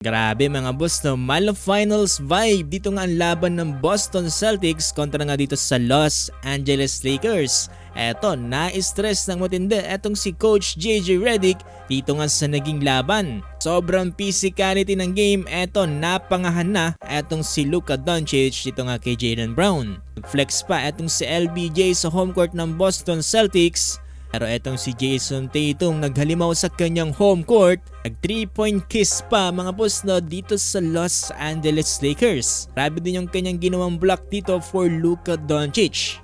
Grabe mga boss, no? Malo finals vibe. Dito nga ang laban ng Boston Celtics kontra nga dito sa Los Angeles Lakers. Eto, na-stress ng matindi etong si Coach JJ Redick dito nga sa naging laban. Sobrang physicality ng game, eto napangahan na etong si Luka Doncic dito nga kay Jaylen Brown. Flex pa etong si LBJ sa home court ng Boston Celtics. Pero etong si Jason Tatum naghalimaw sa kanyang home court, nag 3-point kiss pa mga boss no dito sa Los Angeles Lakers. Grabe din yung kanyang ginawang block dito for Luka Doncic.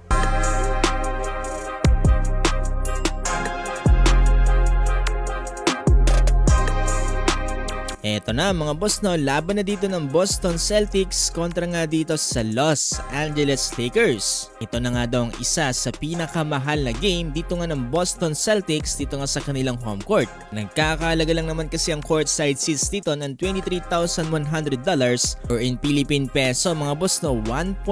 Eto na mga boss no, laban na dito ng Boston Celtics kontra nga dito sa Los Angeles Lakers. Ito na nga daw ang isa sa pinakamahal na game dito nga ng Boston Celtics dito nga sa kanilang home court. Nagkakahalaga lang naman kasi ang courtside seats dito ng $23,100 or in Philippine peso mga boss no, 1.3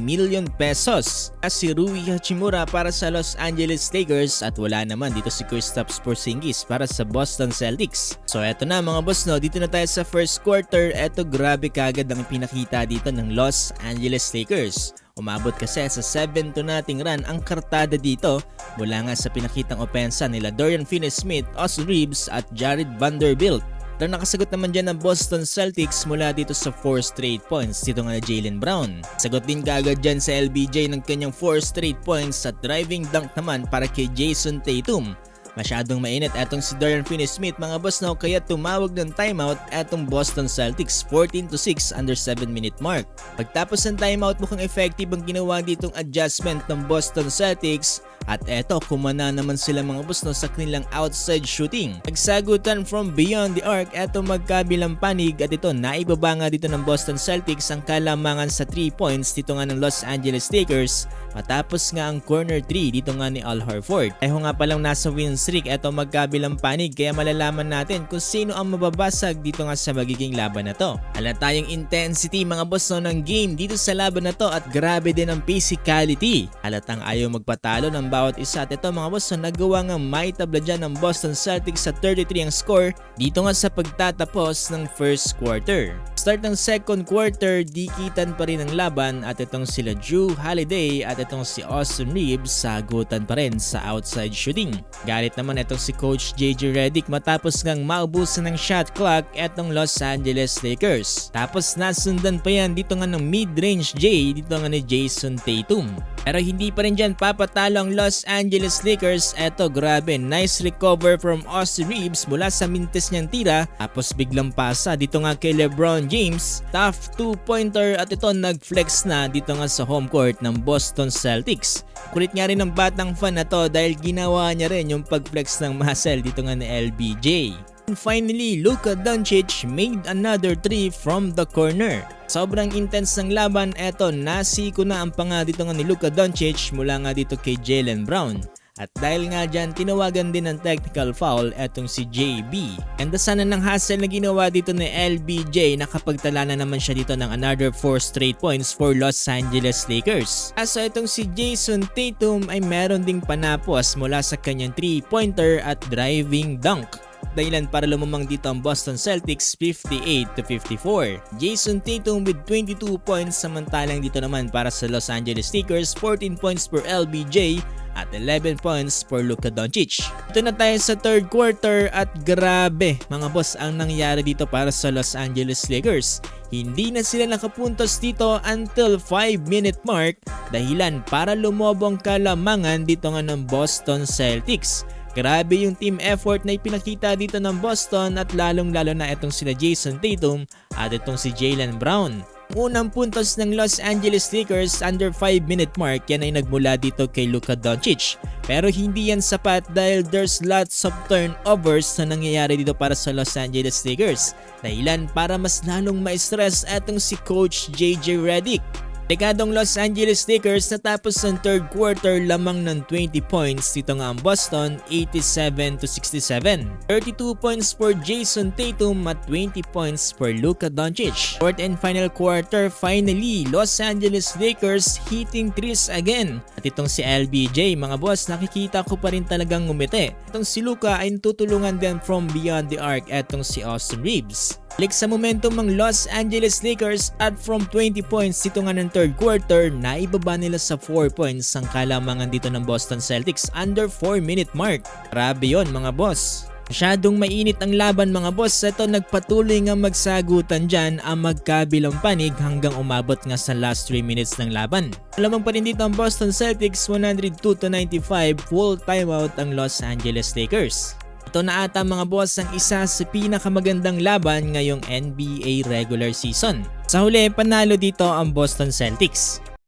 million pesos. As si Rui Hachimura para sa Los Angeles Lakers at wala naman dito si Kristaps Porzingis para sa Boston Celtics. So eto na mga boss no, dito na tayo sa first quarter. Eto grabe kagad ang pinakita dito ng Los Angeles Lakers. Umabot kasi sa 7-0 run ang kartada dito mula nga sa pinakitang opensa nila Dorian Finney-Smith, Austin Reeves at Jared Vanderbilt. Pero nakasagot naman dyan ng Boston Celtics mula dito sa 4 straight points dito nga na Jaylen Brown. Sagot din kagad dyan sa LBJ ng kanyang 4 straight points at driving dunk naman para kay Jason Tatum. Masyadong mainit etong si Dorian Finney-Smith mga boss no, kaya tumawag ng timeout etong Boston Celtics 14-6 under 7-minute mark. Pagtapos ng timeout mukhang effective ang ginawa ditong adjustment ng Boston Celtics at eto kumana naman sila mga boss no, sa kanilang outside shooting. Nagsagutan from beyond the arc eto magkabilang panig at ito naibaba nga dito ng Boston Celtics ang kalamangan sa 3 points dito nga ng Los Angeles Lakers matapos nga ang corner 3 dito nga ni Al Horford. Eho nga palang nasa win streak eto magkabilang panig kaya malalaman natin kung sino ang mababasag dito nga sa magiging laban na to. Halata yung intensity mga boss no, ng game dito sa laban na to at grabe din ang physicality. Halatang ayaw magpatalo ng bawat isa at ito mga boss no, nagawa nga maitabla dyan ng Boston Celtics sa 33 ang score dito nga sa pagtatapos ng first quarter. Start ng second quarter, dikitan pa rin ang laban at itong sila Drew Holiday at itong si Austin Reeves sagutan pa rin sa outside shooting. Galit naman itong si Coach JJ Redick matapos ngang maubusan ng shot clock etong Los Angeles Lakers. Tapos nasundan pa yan dito nga ng mid-range J dito nga ni Jason Tatum. Pero hindi pa rin dyan papatalo ang Los Angeles Lakers. Eto grabe, nice recover from Austin Reeves mula sa mintis niyang tira. Tapos biglang pasa dito nga kay LeBron James. Tough 2-pointer at ito nag-flex na dito nga sa home court ng Boston Celtics. Kulit nga rin ng batang fan na to dahil ginawa niya rin yung pag-flex ng muscle dito nga ni LBJ. And finally, Luka Doncic made another 3 from the corner. Sobrang intense ng laban, eto nasiko na ang panga dito nga ni Luka Doncic mula nga dito kay Jaylen Brown. At dahil nga dyan, tinawagan din ng technical foul etong si JB. And sana ng hassle na ginawa dito ni LBJ, nakapagtala na naman siya dito ng another 4 straight points for Los Angeles Lakers. Kaso itong si Jason Tatum ay meron ding panapos mula sa kanyang 3-pointer at driving dunk. Dahilan para lumamang dito ang Boston Celtics 58-54. Jason Tatum with 22 points samantalang dito naman para sa Los Angeles Lakers 14 points per LBJ at 11 points for Luka Doncic. Ito na tayo sa third quarter at grabe mga boss ang nangyari dito para sa Los Angeles Lakers. Hindi na sila nakapuntos dito until 5-minute mark dahilan para lumobong kalamangan dito nga ng Boston Celtics. Grabe yung team effort na ipinakita dito ng Boston at lalong-lalo na itong sila Jason Tatum at itong si Jaylen Brown. Unang puntos ng Los Angeles Lakers under 5-minute mark yan ay nagmula dito kay Luka Doncic. Pero hindi yan sapat dahil there's lots of turnovers na nangyayari dito para sa Los Angeles Lakers. Dahilan para mas lalong ma-stress itong si Coach JJ Redick. Dekadong Los Angeles Lakers natapos ng third quarter lamang ng 20 points dito nga ang Boston 87-67. 32 points for Jason Tatum at 20 points for Luka Doncic. Fourth and final quarter, finally Los Angeles Lakers hitting threes again. At itong si LBJ mga boss, nakikita ko pa rin talagang ngumiti. Itong si Luka ay tutulungan din from beyond the arc etong si Austin Reeves. Balik sa momentum ng Los Angeles Lakers at from 20 points dito nga ng third quarter, naibaba nila sa 4 points ang kalamangan dito ng Boston Celtics under 4-minute mark. Grabe yon mga boss. Masyadong mainit ang laban mga boss. Ito nagpatuloy nga magsagutan dyan ang magkabilang panig hanggang umabot nga sa last 3 minutes ng laban. Lamang pa rin dito ang Boston Celtics 102-95, full timeout ang Los Angeles Lakers. Ito na ata mga boss ang isa sa pinakamagandang laban ngayong NBA regular season. Sa huli, panalo dito ang Boston Celtics.